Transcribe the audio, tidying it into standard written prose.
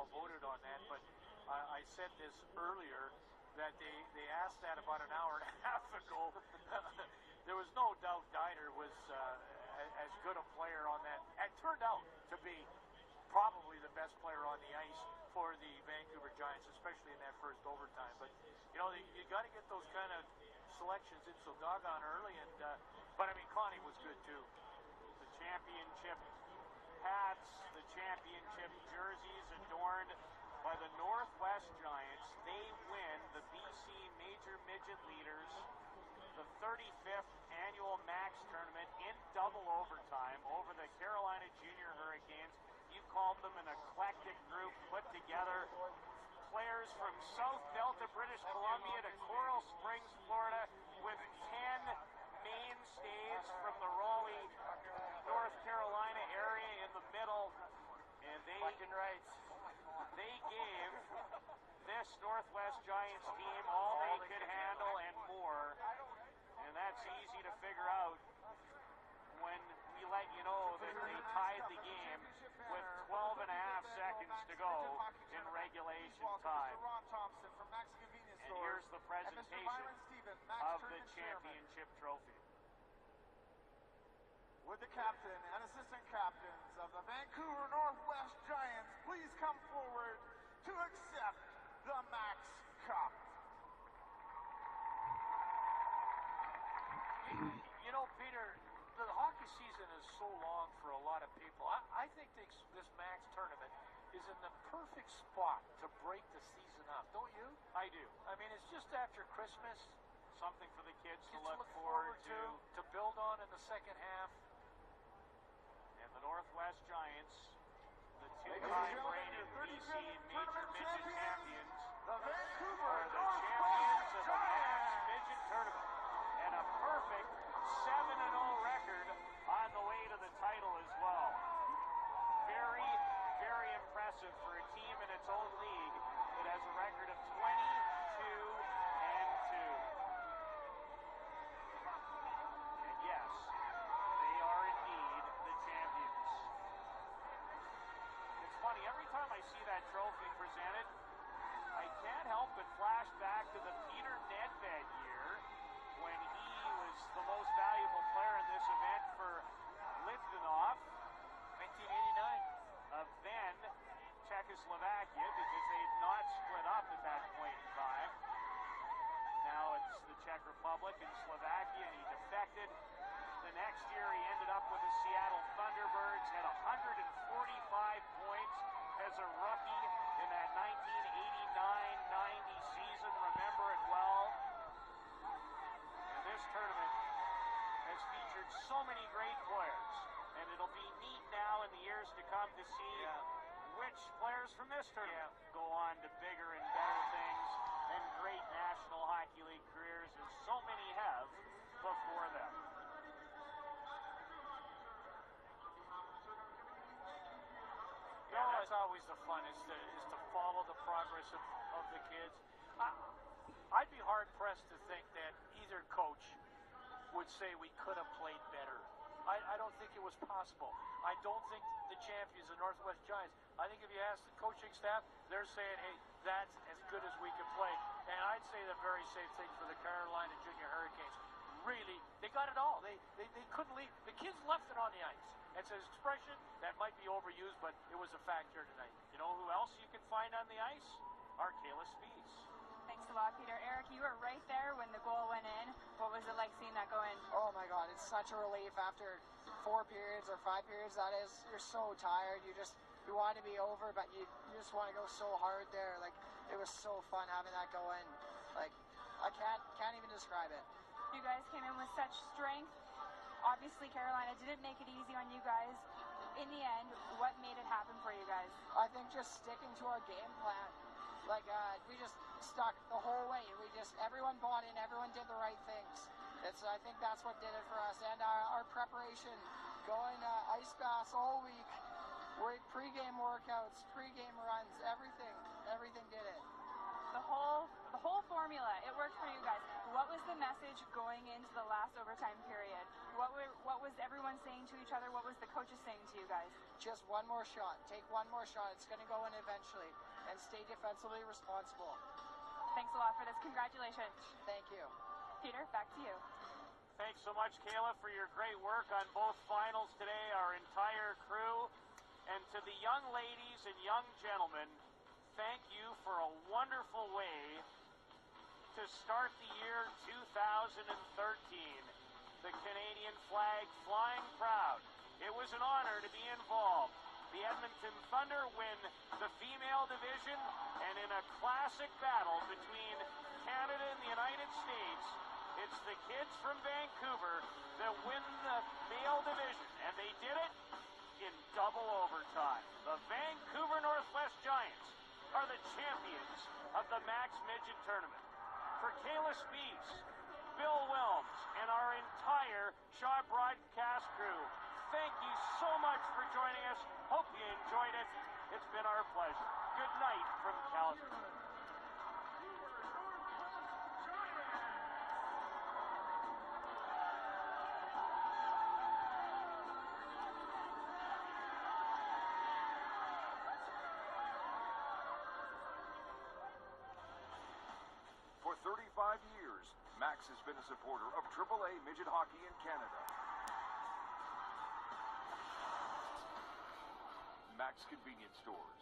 all voted on that, but I said this earlier, that they asked that about an hour and a half ago. There was no doubt Diner was as good a player on that. It turned out to be probably the best player on the ice for the Vancouver Giants, especially in that first overtime. But, you know, you got to get those kind of selections in so doggone early. And but, I mean, Connie was good, too. The championship hats, the championship jerseys adorned by the Northwest Giants. They win the BC Major Midget Leaders, the 35th annual Max Tournament in double overtime over the Carolina Junior Hurricanes. You called them an eclectic group put together. Players from South Delta, British Columbia to Coral Springs, Florida, with 10 mainstays from the Raleigh, North Carolina area in the middle. And they gave this Northwest Giants team all they could handle and more. And that's easy to figure out when we let you know that they tied the game with 12 and a half seconds to go in regulation time. And here's the presentation of the championship trophy. Would the captain and assistant captains of the Vancouver Northwest Giants please come forward to accept the Max Cup? You know, Peter, the hockey season is so long for a lot of people. I think this Max tournament is in the perfect spot to break the season up, don't you? I do. I mean, it's just after Christmas. Something for the kids to look forward to build on in the second half. And the Northwest Giants, the two-time reigning BC Major Midget champions, the Vancouver are the champions of the Max Midget Tournament. And a perfect 7-0 record on the way to the title as well. Very, very impressive for a team in its own league that has a record of 22-2. And yes, they are indeed the champions. It's funny, every time I see that trophy presented, I can't help but flash back to the Peter Nedved year when he was the most valuable player in this event for Litvinov, 1989. of then Czechoslovakia, because they had not split up at that point in time. Now it's the Czech Republic and Slovakia, and he defected. The next year he ended up with the Seattle Thunderbirds, had 145 points as a rookie in that 1989-90 season. Remember it well. And this tournament has featured so many great players, and it'll be neat now in the years to come to see which players from this tournament go on to bigger and better things and great National Hockey League careers, as so many have before them. Yeah, that's always the fun, is to follow the progress of the kids. I'd be hard-pressed to think that either coach would say we could have played better. I don't think it was possible. I don't think the champions, the Northwest Giants, I think if you ask the coaching staff, they're saying, hey, that's as good as we can play. And I'd say the very same thing for the Carolina Junior Hurricanes. Really, they got it all. They couldn't leave. The kids left it on the ice. It's an expression that might be overused, but it was a fact here tonight. You know who else you can find on the ice? Arkela Spies. Thanks a lot, Peter. Eric, you were right there when the goal went in. What was it like seeing that go in? Oh my God, it's such a relief after 4 periods or 5 periods. That is, you're so tired. You want to be over, but you just want to go so hard there. Like, it was so fun having that go in. Like, I can't even describe it. You guys came in with such strength. Obviously, Carolina didn't make it easy on you guys. In the end, what made it happen for you guys? I think just sticking to our game plan. Like, we just stuck the whole way. Everyone bought in, everyone did the right things. I think that's what did it for us. And our preparation, going ice baths all week, pre-game workouts, pre-game runs, everything did it. the whole formula, it worked for you guys. What was the message going into the last overtime period? What was everyone saying to each other? What was the coaches saying to you guys? Just one more shot. Take one more shot. It's going to go in eventually. And stay defensively responsible. Thanks a lot for this. Congratulations. Thank you. Peter, back to you. Thanks so much, Kayla, for your great work on both finals today, our entire crew. And to the young ladies and young gentlemen, thank you for a wonderful way to start the year 2013. The Canadian flag flying proud. It was an honor to be involved. The Edmonton Thunder win the female division, and in a classic battle between Canada and the United States, it's the kids from Vancouver that win the male division, and they did it in double overtime. The Vancouver Northwest Giants are the champions of the Max Midget Tournament. For Kayla Spees, Bill Wilms, and our entire Shaw broadcast crew, thank you so much for joining us. Hope you enjoyed it. It's been our pleasure. Good night from Calgary. For 35 years, Max has been a supporter of AAA midget hockey in Canada. Max Convenience Stores.